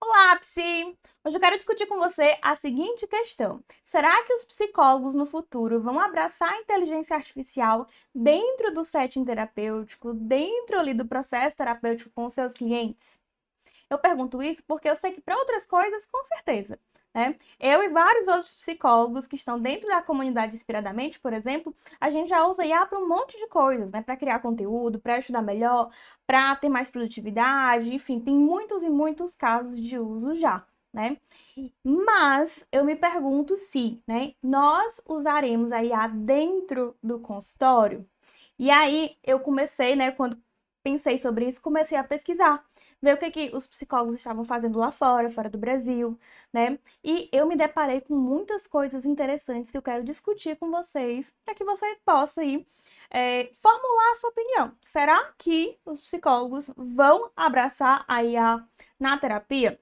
Olá, Psi! Hoje eu quero discutir com você a seguinte questão. Será que os psicólogos no futuro vão abraçar a inteligência artificial dentro do setting terapêutico, dentro ali do processo terapêutico com os seus clientes? Eu pergunto isso porque eu sei que para outras coisas, com certeza, né? Eu e vários outros psicólogos que estão dentro da comunidade Inspiradamente, por exemplo, a gente já usa IA para um monte de coisas, né? Para criar conteúdo, para estudar melhor, para ter mais produtividade, enfim, tem muitos e muitos casos de uso já, né? Mas eu me pergunto se, né, nós usaremos a IA dentro do consultório. E aí eu comecei, né, quando pensei sobre isso, comecei a pesquisar, ver o que os psicólogos estavam fazendo lá fora, fora do Brasil, né? E eu me deparei com muitas coisas interessantes que eu quero discutir com vocês, para que você possa aí formular a sua opinião. Será que os psicólogos vão abraçar a IA na terapia?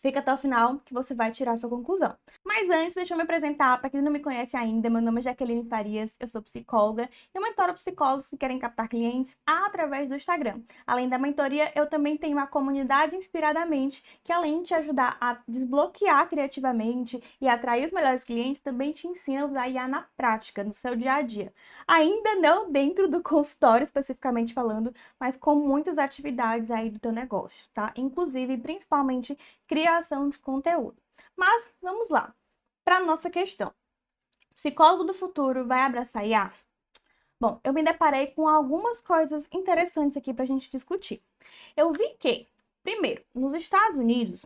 Fica até o final que você vai tirar a sua conclusão. Mas antes, deixa eu me apresentar. Para quem não me conhece ainda, meu nome é Jaqueline Farias, eu sou psicóloga e eu mentoro psicólogos que querem captar clientes através do Instagram. Além da mentoria, eu também tenho a comunidade Inspiradamente, que além de te ajudar a desbloquear criativamente e atrair os melhores clientes, também te ensina a usar IA na prática, no seu dia a dia. Ainda não dentro do consultório, especificamente falando, mas com muitas atividades aí do teu negócio, tá? Inclusive, principalmente, criação de conteúdo. Mas vamos lá, para a nossa questão. Psicólogo do futuro vai abraçar IA? Bom, eu me deparei com algumas coisas interessantes aqui para a gente discutir. Eu vi que, primeiro, nos Estados Unidos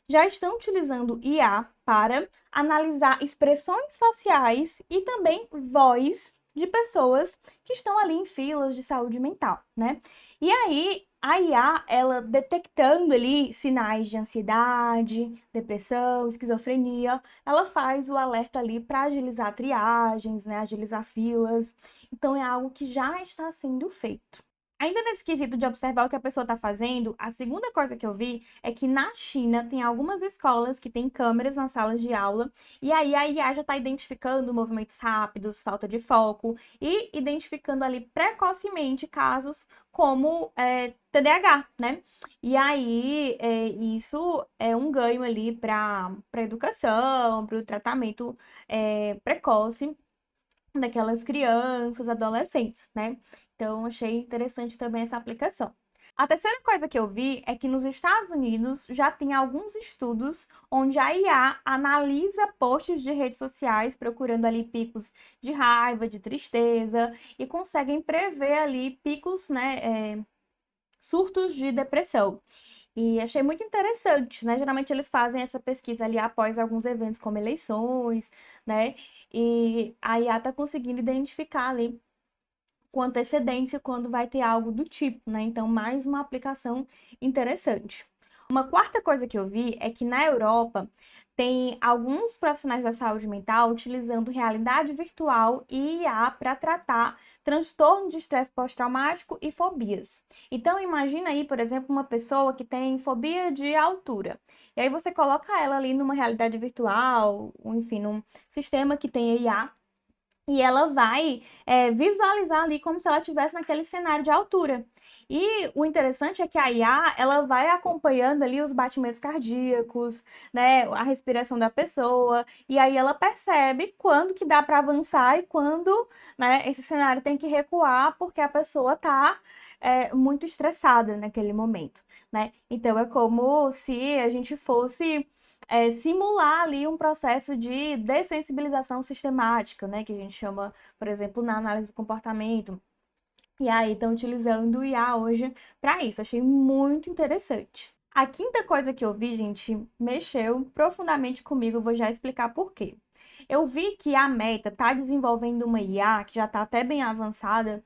já estão utilizando IA para analisar expressões faciais e também voz de pessoas que estão ali em filas de saúde mental, né? E aí, a IA, ela detectando ali sinais de ansiedade, depressão, esquizofrenia, ela faz o alerta ali para agilizar triagens, né? Agilizar filas. Então, é algo que já está sendo feito. Ainda nesse quesito de observar o que a pessoa está fazendo, a segunda coisa que eu vi é que na China tem algumas escolas que têm câmeras nas salas de aula, e aí a IA já está identificando movimentos rápidos, falta de foco, e identificando ali precocemente casos como TDAH, né? E aí isso é um ganho ali para a educação, para o tratamento precoce daquelas crianças, adolescentes, né? Então, achei interessante também essa aplicação. A terceira coisa que eu vi é que nos Estados Unidos já tem alguns estudos onde a IA analisa posts de redes sociais, procurando ali picos de raiva, de tristeza, e conseguem prever ali picos, né, surtos de depressão. E achei muito interessante, né? Geralmente eles fazem essa pesquisa ali após alguns eventos como eleições, né? E a IA tá conseguindo identificar ali com antecedência quando vai ter algo do tipo, né? Então, mais uma aplicação interessante. Uma quarta coisa que eu vi é que na Europa tem alguns profissionais da saúde mental utilizando realidade virtual e IA para tratar transtorno de estresse pós-traumático e fobias. Então, imagina aí, por exemplo, uma pessoa que tem fobia de altura. E aí você coloca ela ali numa realidade virtual, ou enfim, num sistema que tem IA e ela vai visualizar ali como se ela estivesse naquele cenário de altura. E o interessante é que a IA, ela vai acompanhando ali os batimentos cardíacos, né, a respiração da pessoa, e aí ela percebe quando que dá para avançar e quando, né, esse cenário tem que recuar porque a pessoa está muito estressada naquele momento, né? Então é como se a gente fosse simular ali um processo de dessensibilização sistemática, né? Que a gente chama, por exemplo, na análise do comportamento. E aí estão utilizando o IA hoje para isso. Achei muito interessante. A quinta coisa que eu vi, gente, mexeu profundamente comigo. Eu vou já explicar por quê. Eu vi que a Meta está desenvolvendo uma IA que já está até bem avançada,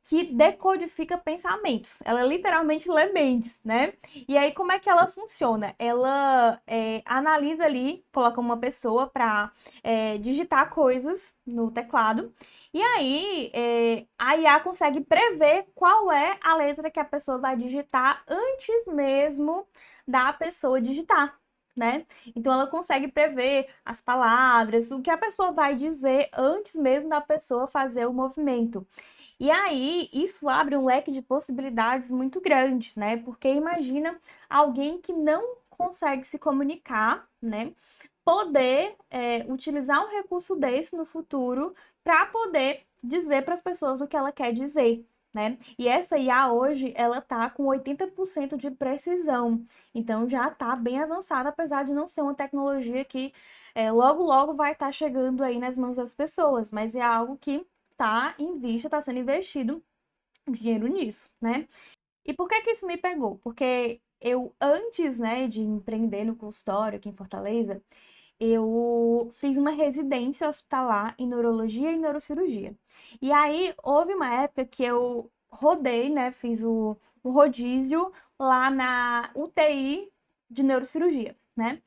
que decodifica pensamentos. Ela literalmente lê mentes, né? E aí, como é que ela funciona? Ela analisa ali, coloca uma pessoa para digitar coisas no teclado. E aí, a IA consegue prever qual é a letra que a pessoa vai digitar antes mesmo da pessoa digitar. Né? Então ela consegue prever as palavras, o que a pessoa vai dizer antes mesmo da pessoa fazer o movimento. E aí, isso abre um leque de possibilidades muito grande, né? Porque imagina alguém que não consegue se comunicar, né? Poder utilizar um recurso desse no futuro para poder dizer para as pessoas o que ela quer dizer, né? E essa IA hoje, ela tá com 80% de precisão, então já tá bem avançada, apesar de não ser uma tecnologia que logo logo vai estar chegando aí nas mãos das pessoas, mas é algo que tá em vista, tá sendo investido dinheiro nisso, né? E por que que isso me pegou? Porque eu, antes, né, de empreender no consultório aqui em Fortaleza, eu fiz uma residência hospitalar em neurologia e neurocirurgia. E aí houve uma época que eu rodei, né, fiz um rodízio lá na UTI de neurocirurgia, né?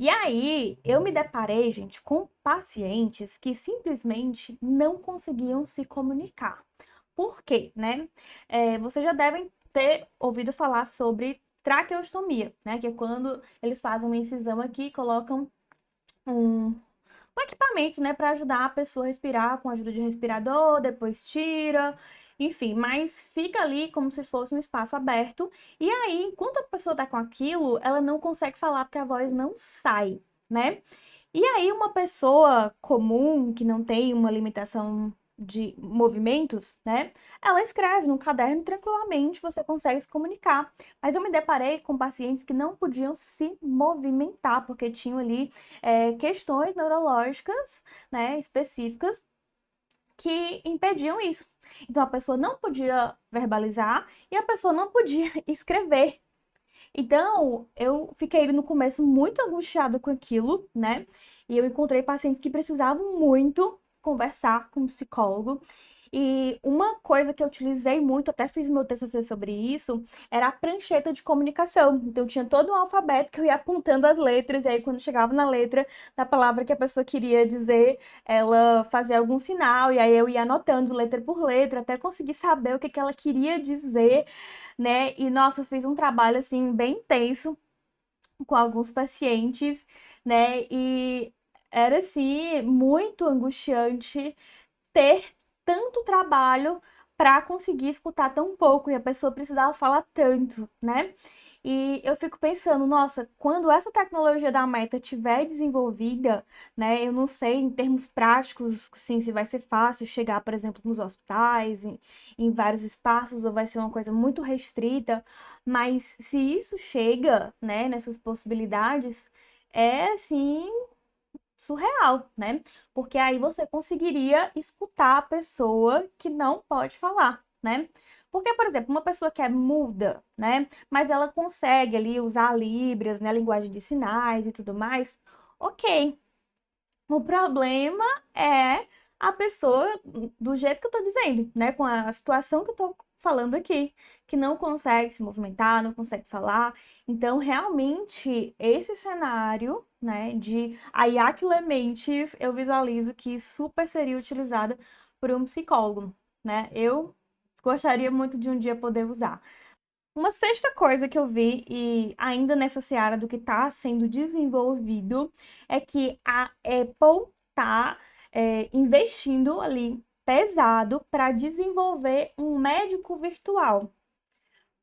E aí eu me deparei, gente, com pacientes que simplesmente não conseguiam se comunicar. Por quê, né? Vocês já devem ter ouvido falar sobre traqueostomia, né? Que é quando eles fazem uma incisão aqui e colocam um, um equipamento, né, para ajudar a pessoa a respirar com a ajuda de respirador, depois tira, enfim, mas fica ali como se fosse um espaço aberto. E aí, enquanto a pessoa tá com aquilo, ela não consegue falar porque a voz não sai, né? E aí, uma pessoa comum, que não tem uma limitação de movimentos, né? Ela escreve no caderno tranquilamente, você consegue se comunicar. Mas eu me deparei com pacientes que não podiam se movimentar, porque tinham ali questões neurológicas, né, específicas que impediam isso. Então, a pessoa não podia verbalizar e a pessoa não podia escrever. Então, eu fiquei no começo muito angustiada com aquilo, né? E eu encontrei pacientes que precisavam muito conversar com um psicólogo. E uma coisa que eu utilizei muito, até fiz meu TCC sobre isso, era a prancheta de comunicação. Então, tinha todo um alfabeto que eu ia apontando as letras, e aí, quando chegava na letra da palavra que a pessoa queria dizer, ela fazia algum sinal, e aí eu ia anotando letra por letra, até conseguir saber o que que ela queria dizer, né? E nossa, eu fiz um trabalho assim bem intenso com alguns pacientes, né? E era assim muito angustiante ter tanto trabalho para conseguir escutar tão pouco e a pessoa precisava falar tanto, né? E eu fico pensando, nossa, quando essa tecnologia da Meta tiver desenvolvida, né, eu não sei em termos práticos, sim, se vai ser fácil chegar, por exemplo, nos hospitais, em vários espaços, ou vai ser uma coisa muito restrita, mas se isso chega, né, nessas possibilidades, é assim surreal, né? Porque aí você conseguiria escutar a pessoa que não pode falar, né? Porque, por exemplo, uma pessoa que é muda, né? Mas ela consegue ali usar Libras, né? Linguagem de sinais e tudo mais. Ok. O problema é a pessoa do jeito que eu tô dizendo, né? Com a situação que eu tô falando aqui, que não consegue se movimentar, não consegue falar. Então, realmente, esse cenário, né, de Ayaki Lementes, eu visualizo que super seria utilizada por um psicólogo, né? Eu gostaria muito de um dia poder usar. Uma sexta coisa que eu vi, e ainda nessa seara do que está sendo desenvolvido, é que a Apple está investindo ali pesado para desenvolver um médico virtual.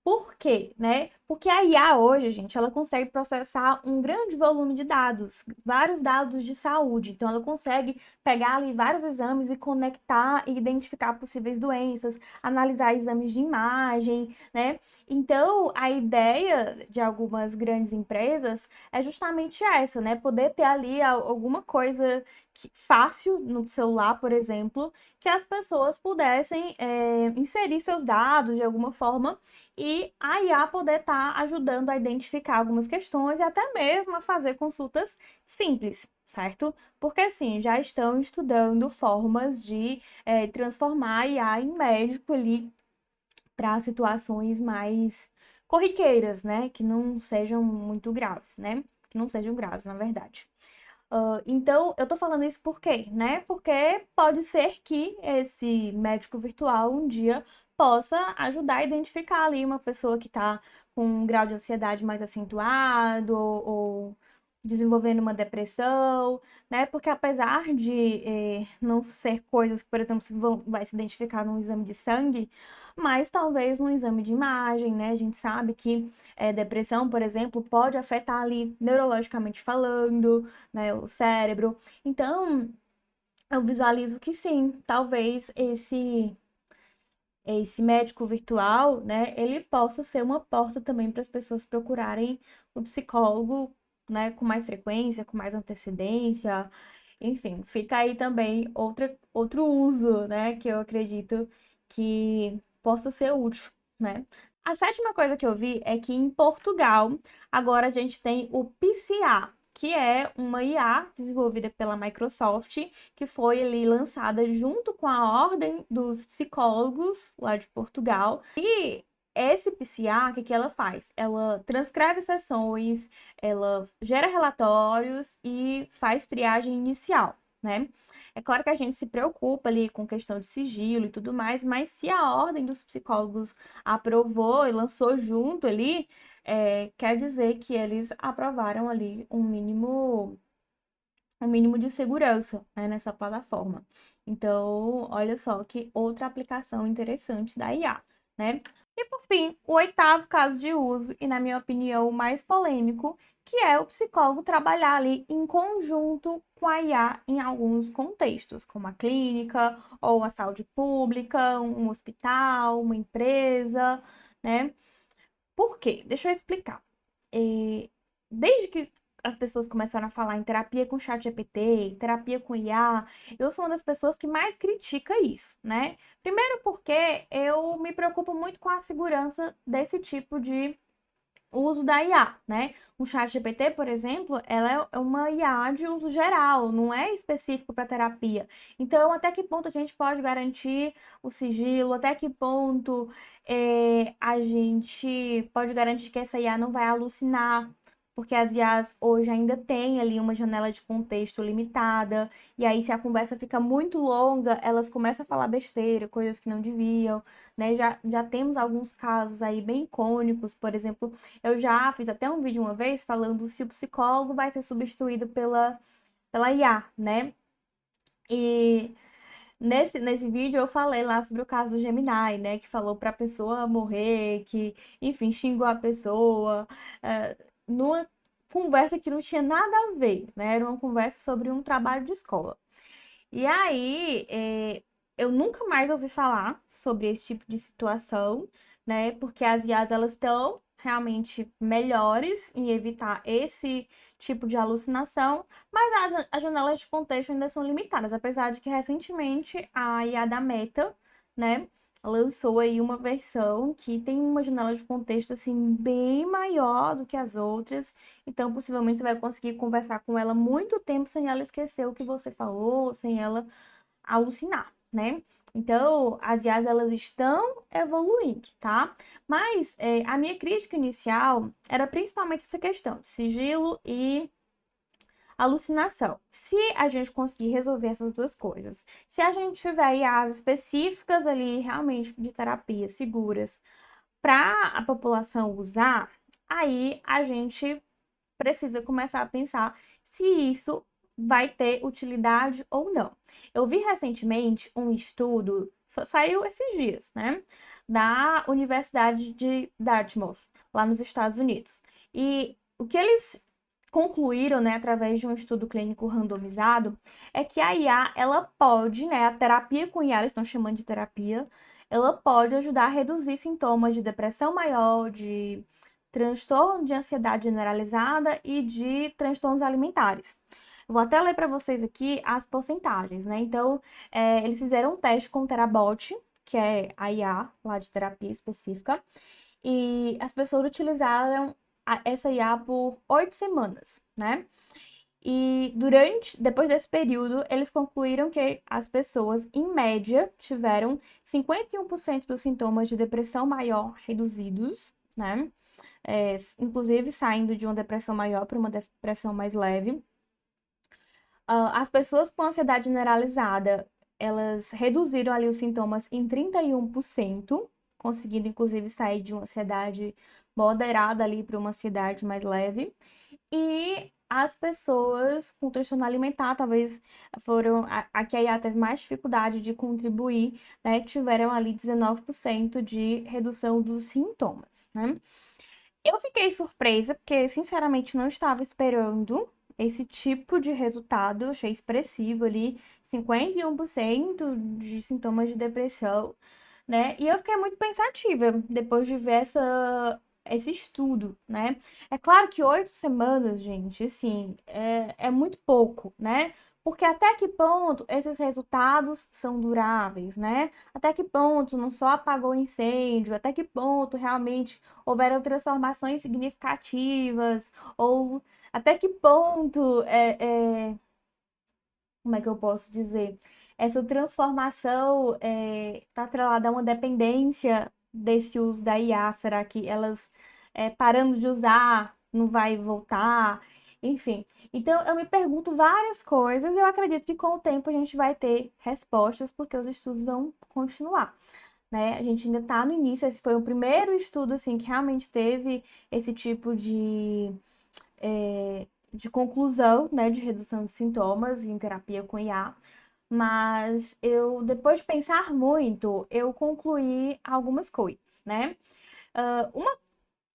Por quê, né? Porque a IA hoje, gente, ela consegue processar um grande volume de dados, vários dados de saúde. Então, ela consegue pegar ali vários exames e conectar e identificar possíveis doenças, analisar exames de imagem, né? Então, a ideia de algumas grandes empresas é justamente essa, né? Poder ter ali alguma coisa fácil no celular, por exemplo, que as pessoas pudessem inserir seus dados de alguma forma e a IA poder estar ajudando a identificar algumas questões e até mesmo a fazer consultas simples, certo? Porque assim, já estão estudando formas de transformar a IA em médico ali para situações mais corriqueiras, né? Que não sejam muito graves, né? Que não sejam graves, na verdade. Então, eu tô falando isso por quê, né? Porque pode ser que esse médico virtual um dia possa ajudar a identificar ali uma pessoa que tá com um grau de ansiedade mais acentuado ou desenvolvendo uma depressão, né? Porque apesar de não ser coisas que, por exemplo, vai se identificar num exame de sangue, mas talvez num exame de imagem, né? A gente sabe que depressão, por exemplo, pode afetar ali neurologicamente falando, né? O cérebro. Então, eu visualizo que sim, talvez esse médico virtual, né, ele possa ser uma porta também para as pessoas procurarem o psicólogo, né, com mais frequência, com mais antecedência. Enfim, fica aí também outro uso, né, que eu acredito que possa ser útil, né? A sétima coisa que eu vi é que em Portugal agora a gente tem o PCA, que é uma IA desenvolvida pela Microsoft, que foi ali lançada junto com a Ordem dos Psicólogos lá de Portugal. E esse PCA, o que ela faz? Ela transcreve sessões, ela gera relatórios e faz triagem inicial, né? É claro que a gente se preocupa ali com questão de sigilo e tudo mais, mas se a Ordem dos Psicólogos aprovou e lançou junto ali, quer dizer que eles aprovaram ali um mínimo de segurança, né, nessa plataforma. Então, olha só que outra aplicação interessante da IA, né? E por fim, o oitavo caso de uso, e na minha opinião o mais polêmico, que é o psicólogo trabalhar ali em conjunto com a IA em alguns contextos, como a clínica ou a saúde pública, um hospital, uma empresa, né? Por quê? Deixa eu explicar. Desde que as pessoas começaram a falar em terapia com chat GPT, terapia com IA, eu sou uma das pessoas que mais critica isso, né? Primeiro porque eu me preocupo muito com a segurança desse tipo de uso da IA, né? O chat GPT, por exemplo, ela é uma IA de uso geral, não é específico para terapia. Então, até que ponto a gente pode garantir o sigilo? Até que ponto a gente pode garantir que essa IA não vai alucinar? Porque as IAs hoje ainda têm ali uma janela de contexto limitada, e aí se a conversa fica muito longa, elas começam a falar besteira, coisas que não deviam, né? Já temos alguns casos aí bem icônicos, por exemplo, eu já fiz até um vídeo uma vez falando se o psicólogo vai ser substituído pela IA, né? E nesse vídeo eu falei lá sobre o caso do Gemini, né? Que falou pra pessoa morrer, que, enfim, xingou a pessoa, numa conversa que não tinha nada a ver, né? Era uma conversa sobre um trabalho de escola. E aí, eu nunca mais ouvi falar sobre esse tipo de situação, né? Porque as IAs, elas estão realmente melhores em evitar esse tipo de alucinação, mas as janelas de contexto ainda são limitadas, apesar de que recentemente a IA da Meta, né, lançou aí uma versão que tem uma janela de contexto assim bem maior do que as outras, então possivelmente você vai conseguir conversar com ela muito tempo sem ela esquecer o que você falou, sem ela alucinar, né? Então, as IAs, elas estão evoluindo, tá? Mas a minha crítica inicial era principalmente essa questão de sigilo e alucinação. Se a gente conseguir resolver essas duas coisas, se a gente tiver IAs específicas ali, realmente de terapia, seguras, para a população usar, aí a gente precisa começar a pensar se isso vai ter utilidade ou não. Eu vi recentemente um estudo, saiu esses dias, né? Da Universidade de Dartmouth, lá nos Estados Unidos. E o que eles concluíram, né, através de um estudo clínico randomizado, é que a IA, ela pode, né, a terapia com IA, eles estão chamando de terapia, ela pode ajudar a reduzir sintomas de depressão maior, de transtorno de ansiedade generalizada e de transtornos alimentares. Eu vou até ler para vocês aqui as porcentagens, né? Então, eles fizeram um teste com o Terabot, que é a IA lá de terapia específica, e as pessoas utilizaram essa IA por 8 semanas, né? E depois desse período, eles concluíram que as pessoas, em média, tiveram 51% dos sintomas de depressão maior reduzidos, né? Inclusive saindo de uma depressão maior para uma depressão mais leve. As pessoas com ansiedade generalizada, elas reduziram ali os sintomas em 31%, conseguindo inclusive sair de uma ansiedade moderada ali para uma ansiedade mais leve. E as pessoas com transtorno alimentar, talvez foram a que a IA teve mais dificuldade de contribuir, né? Tiveram ali 19% de redução dos sintomas, né? Eu fiquei surpresa, porque sinceramente não estava esperando esse tipo de resultado, achei expressivo ali, 51% de sintomas de depressão, né? E eu fiquei muito pensativa depois de ver esse estudo, né? É claro que 8 semanas, gente, assim, é muito pouco, né? Porque até que ponto esses resultados são duráveis, né? Até que ponto não só apagou o incêndio, até que ponto realmente houveram transformações significativas, ou até que ponto como é que eu posso dizer? Essa transformação está atrelada a uma dependência desse uso da IA? Será que elas, parando de usar, não vai voltar? Enfim, então eu me pergunto várias coisas e eu acredito que com o tempo a gente vai ter respostas, porque os estudos vão continuar, né? A gente ainda está no início, esse foi o primeiro estudo, assim, que realmente teve esse tipo de conclusão, né, de redução de sintomas em terapia com IA. Mas eu, depois de pensar muito, eu concluí algumas coisas, né? Uma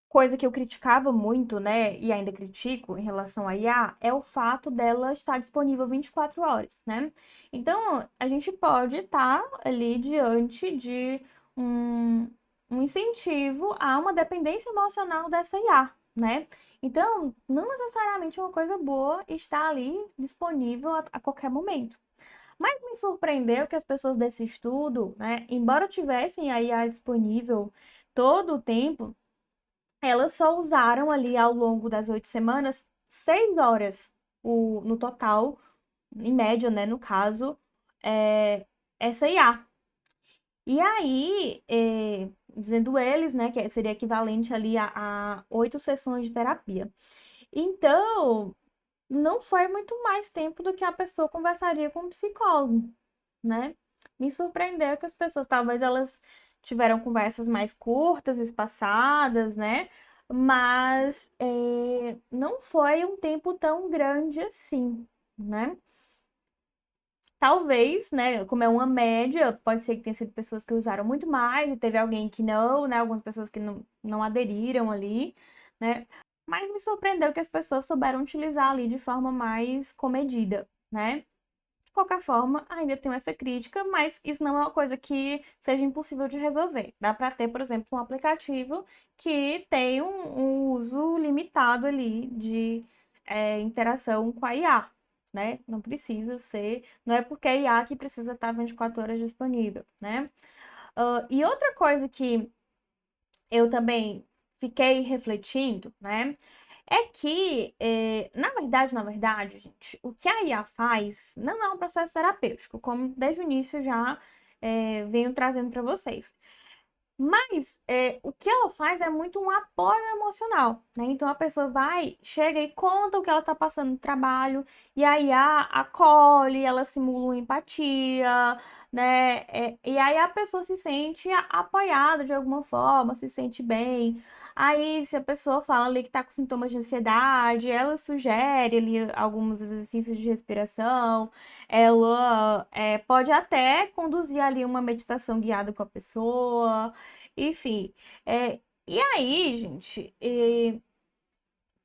coisa que eu criticava muito, né, e ainda critico em relação à IA, é o fato dela estar disponível 24 horas, né? Então, a gente pode estar ali diante de um, um incentivo a uma dependência emocional dessa IA, né? Então, não necessariamente é uma coisa boa estar ali disponível a qualquer momento. Mas me surpreendeu que as pessoas desse estudo, né, embora tivessem a IA disponível todo o tempo, elas só usaram ali ao longo das 8 semanas 6 horas no total, em média, né, no caso, essa IA. E aí, dizendo eles, né, que seria equivalente ali a 8 sessões de terapia. Então, não foi muito mais tempo do que a pessoa conversaria com um psicólogo, né? Me surpreendeu que as pessoas, talvez elas tiveram conversas mais curtas, espaçadas, né? Mas não foi um tempo tão grande assim, né? Talvez, né, como é uma média, pode ser que tenha sido pessoas que usaram muito mais e teve alguém que não, né, algumas pessoas que não aderiram ali, né? Mas me surpreendeu que as pessoas souberam utilizar ali de forma mais comedida, né? De qualquer forma, ainda tenho essa crítica, mas isso não é uma coisa que seja impossível de resolver. Dá para ter, por exemplo, um aplicativo que tem um uso limitado ali de interação com a IA, né? Não precisa ser, não é porque é IA que precisa estar 24 horas disponível, né? E outra coisa que eu também fiquei refletindo, né? É que, na verdade, gente, o que a IA faz não é um processo terapêutico, como desde o início já venho trazendo para vocês. Mas o que ela faz é muito um apoio emocional, né? Então a pessoa vai, chega e conta o que ela tá passando no trabalho, e aí a acolhe, ela simula uma empatia, né? E aí a pessoa se sente apoiada de alguma forma, se sente bem. Aí, se a pessoa fala ali que tá com sintomas de ansiedade, ela sugere ali alguns exercícios de respiração, ela pode até conduzir ali uma meditação guiada com a pessoa. Enfim, e aí, gente,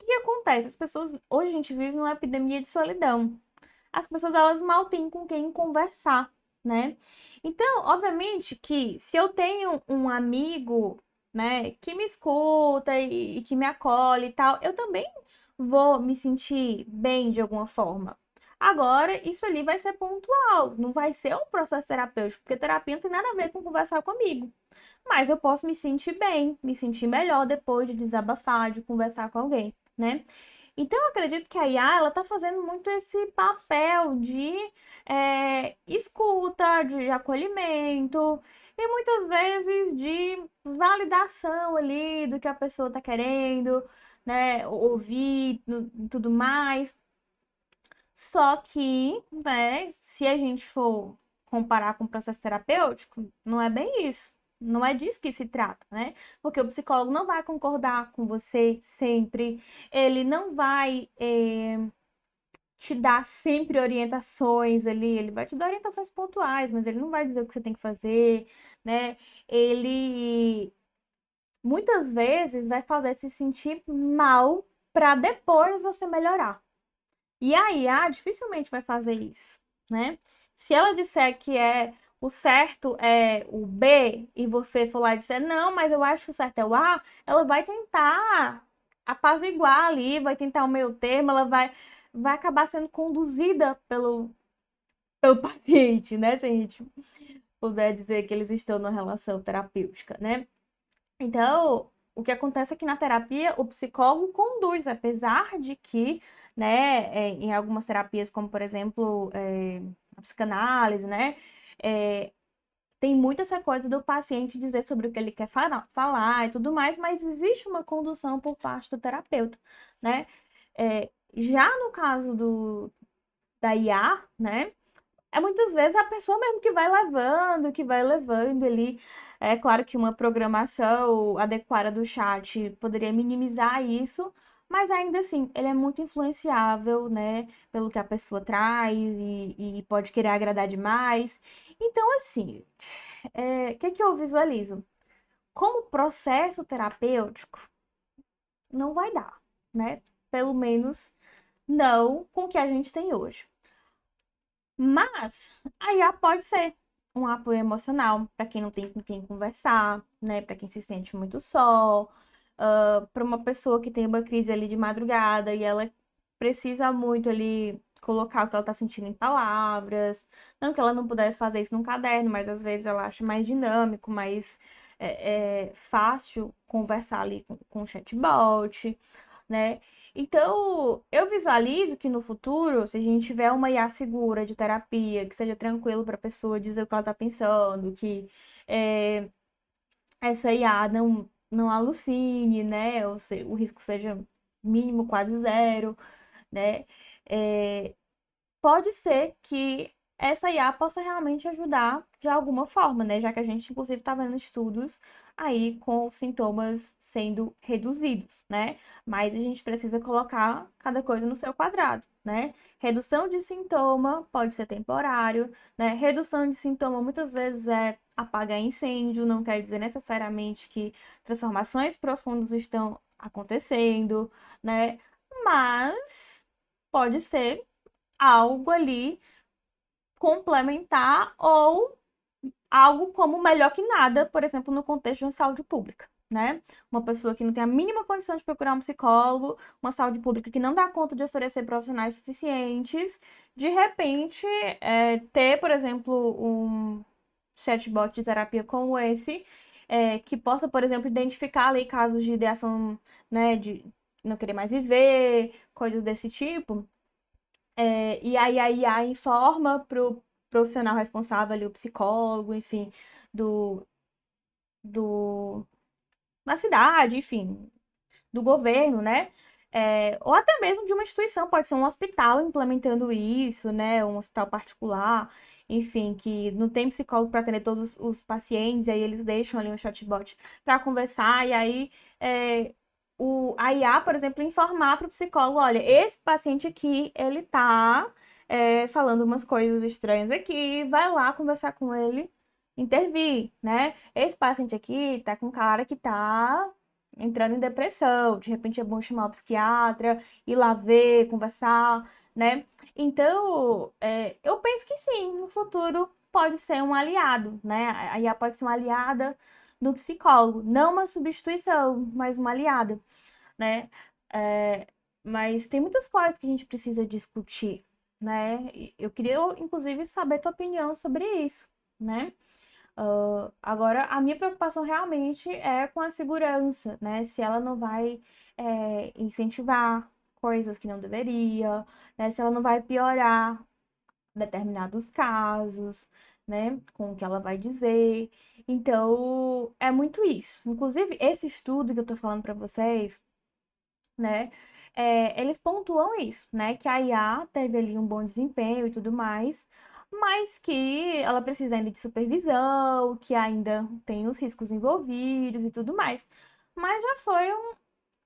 o que acontece? As pessoas, hoje a gente vive numa epidemia de solidão. As pessoas, elas mal têm com quem conversar, né? Então, obviamente que se eu tenho um amigo, né, que me escuta e que me acolhe e tal, eu também vou me sentir bem de alguma forma. Agora, isso ali vai ser pontual, não vai ser um processo terapêutico, porque terapia não tem nada a ver com conversar comigo. Mas eu posso me sentir bem, me sentir melhor depois de desabafar, de conversar com alguém, né? Então, eu acredito que a IA, ela tá fazendo muito esse papel de escuta, de acolhimento e muitas vezes de validação ali do que a pessoa tá querendo, né, ouvir, tudo mais. Só que, né, se a gente for comparar com o processo terapêutico, não é bem isso, Não é disso que se trata, né? Porque o psicólogo não vai concordar com você sempre, ele não vai te dar sempre orientações ali, ele vai te dar orientações pontuais, mas ele não vai dizer o que você tem que fazer, né? Ele muitas vezes vai fazer se sentir mal para depois você melhorar. E a IA dificilmente vai fazer isso, né? Se ela disser que o certo é o B e você for lá e disser não, mas eu acho que o certo é o A, ela vai tentar apaziguar ali, vai tentar o meio termo, vai acabar sendo conduzida pelo paciente, né? Se a gente puder dizer que eles estão numa relação terapêutica, né? Então, o que acontece é que na terapia o psicólogo conduz, apesar de que, né, em algumas terapias, como por exemplo, a psicanálise, né, é, tem muito essa coisa do paciente dizer sobre o que ele quer falar e tudo mais, mas existe uma condução por parte do terapeuta, né? Já no caso da IA, né? Muitas vezes a pessoa mesmo que vai levando ali. É claro que uma programação adequada do chat poderia minimizar isso, mas ainda assim, ele é muito influenciável, né, pelo que a pessoa traz e pode querer agradar demais. Então, assim, o que que eu visualizo? Como processo terapêutico, não vai dar, né? Pelo menos não com o que a gente tem hoje. Mas a IA pode ser um apoio emocional para quem não tem com quem conversar, né? Para quem se sente muito só, para uma pessoa que tem uma crise ali de madrugada e ela precisa muito ali colocar o que ela tá sentindo em palavras. Não que ela não pudesse fazer isso num caderno, mas às vezes ela acha mais dinâmico, mais fácil conversar ali com o chatbot, né? Então, eu visualizo que no futuro, se a gente tiver uma IA segura de terapia, que seja tranquilo para a pessoa dizer o que ela está pensando, que é, essa IA não alucine, né? Ou o risco seja mínimo, quase zero, né? É, pode ser que essa IA possa realmente ajudar de alguma forma, né? Já que a gente, inclusive, está vendo estudos aí com os sintomas sendo reduzidos, né? Mas a gente precisa colocar cada coisa no seu quadrado, né? Redução de sintoma pode ser temporário, né? Redução de sintoma muitas vezes é apagar incêndio, não quer dizer necessariamente que transformações profundas estão acontecendo, né? Mas pode ser algo ali complementar ou algo como melhor que nada, por exemplo, no contexto de uma saúde pública, né? Uma pessoa que não tem a mínima condição de procurar um psicólogo, uma saúde pública que não dá conta de oferecer profissionais suficientes, de repente, ter, por exemplo, um chatbot de terapia como esse, que possa, por exemplo, identificar ali casos de ideação, né, de não querer mais viver, coisas desse tipo. E aí a IA informa pro profissional responsável ali, o psicólogo, enfim, do, do, da cidade, enfim, do governo, né? Ou até mesmo de uma instituição, pode ser um hospital implementando isso, né? Um hospital particular, enfim, que não tem psicólogo para atender todos os pacientes, e aí eles deixam ali um chatbot para conversar, e aí a IA, por exemplo, informar para o psicólogo, olha, esse paciente aqui, ele tá falando umas coisas estranhas aqui, vai lá conversar com ele, intervir, né? Esse paciente aqui tá com cara que tá entrando em depressão, de repente é bom chamar o psiquiatra, ir lá ver, conversar, né? Então, eu penso que sim, no futuro pode ser um aliado, né? A IA pode ser uma aliada do psicólogo, não uma substituição, mas uma aliada, né? É, mas tem muitas coisas que a gente precisa discutir, né? Eu queria, inclusive, saber tua opinião sobre isso, né? Agora, a minha preocupação realmente é com a segurança, né? Se ela não vai incentivar coisas que não deveria, né? Se ela não vai piorar determinados casos, né? Com o que ela vai dizer. Então, é muito isso. Inclusive, esse estudo que eu tô falando para vocês, né? Eles pontuam isso, né? Que a IA teve ali um bom desempenho e tudo mais, mas que ela precisa ainda de supervisão, que ainda tem os riscos envolvidos e tudo mais. Mas já foi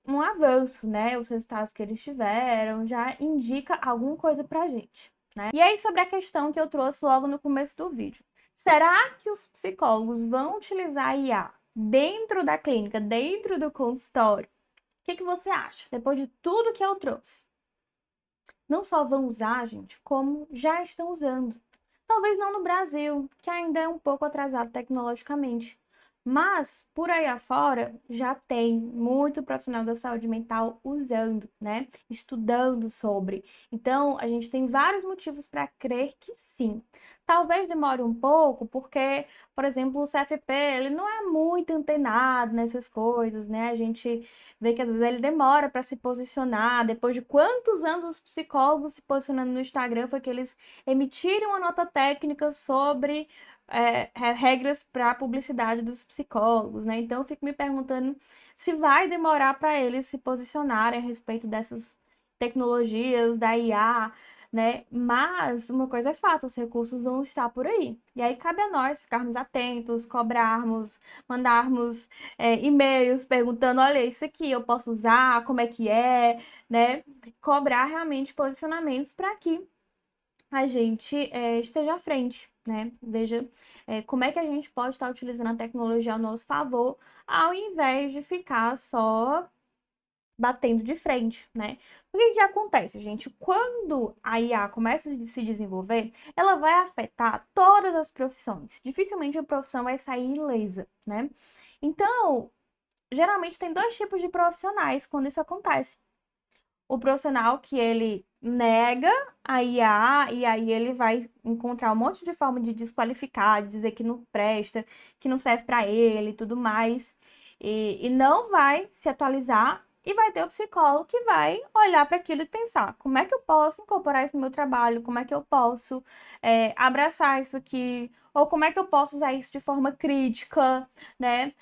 um avanço, né? Os resultados que eles tiveram já indica alguma coisa pra gente, né? E aí, sobre a questão que eu trouxe logo no começo do vídeo. Será que os psicólogos vão utilizar a IA dentro da clínica, dentro do consultório? O que que você acha? Depois de tudo que eu trouxe. Não só vão usar, gente, como já estão usando. Talvez não no Brasil, que ainda é um pouco atrasado tecnologicamente. Mas por aí afora já tem muito profissional da saúde mental usando, né? Estudando sobre. Então, a gente tem vários motivos para crer que sim. Talvez demore um pouco, porque, por exemplo, o CFP, ele não é muito antenado nessas coisas, né? A gente vê que às vezes ele demora para se posicionar. Depois de quantos anos os psicólogos se posicionando no Instagram, foi que eles emitiram uma nota técnica sobre regras para a publicidade dos psicólogos, né? Então, eu fico me perguntando se vai demorar para eles se posicionarem a respeito dessas tecnologias da IA, né? Mas uma coisa é fato, os recursos vão estar por aí. E aí cabe a nós ficarmos atentos, cobrarmos, mandarmos e-mails perguntando, olha, isso aqui eu posso usar, como é que é, né? Cobrar realmente posicionamentos para que a gente esteja à frente, né? Veja como é que a gente pode estar utilizando a tecnologia ao nosso favor, ao invés de ficar só batendo de frente, né? O que que acontece, gente? Quando a IA começa a se desenvolver, ela vai afetar todas as profissões. Dificilmente a profissão vai sair ilesa, né? Então, geralmente tem dois tipos de profissionais quando isso acontece. O profissional que ele nega a IA e aí ele vai encontrar um monte de forma de desqualificar, de dizer que não presta, que não serve para ele e tudo mais, e não vai se atualizar. E vai ter o psicólogo que vai olhar para aquilo e pensar: como é que eu posso incorporar isso no meu trabalho? Como é que eu posso abraçar isso aqui? Ou como é que eu posso usar isso de forma crítica, né?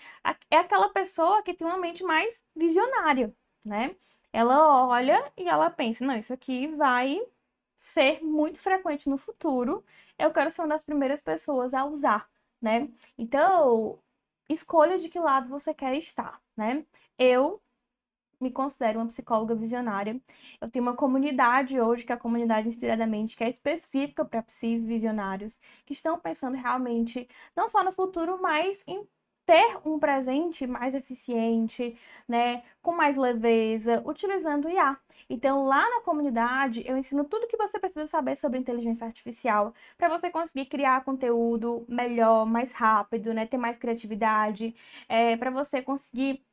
É aquela pessoa que tem uma mente mais visionária, né? Ela olha e ela pensa: não, isso aqui vai ser muito frequente no futuro. Eu quero ser uma das primeiras pessoas a usar, né? Então, escolha de que lado você quer estar, né? Eu me considero uma psicóloga visionária. Eu tenho uma comunidade hoje, que é a comunidade Inspiradamente, que é específica para psis visionários, que estão pensando realmente não só no futuro, mas em ter um presente mais eficiente, né, com mais leveza, utilizando o IA. Então, lá na comunidade, eu ensino tudo o que você precisa saber sobre inteligência artificial para você conseguir criar conteúdo melhor, mais rápido, né, ter mais criatividade, para você conseguir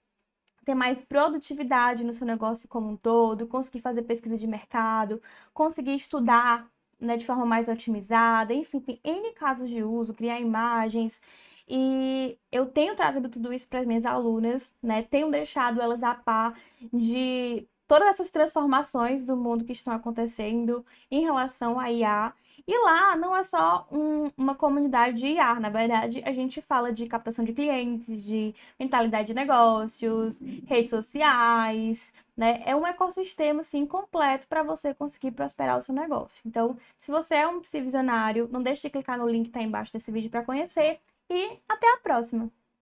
ter mais produtividade no seu negócio como um todo, conseguir fazer pesquisa de mercado, conseguir estudar, né, de forma mais otimizada, enfim, tem N casos de uso, criar imagens. E eu tenho trazido tudo isso para as minhas alunas, né? Tenho deixado elas a par de todas essas transformações do mundo que estão acontecendo em relação à IA. E lá não é só uma comunidade de IA, na verdade, a gente fala de captação de clientes, de mentalidade de negócios, redes sociais, né? É um ecossistema assim completo para você conseguir prosperar o seu negócio. Então, se você é um visionário, não deixe de clicar no link que está embaixo desse vídeo para conhecer e até a próxima.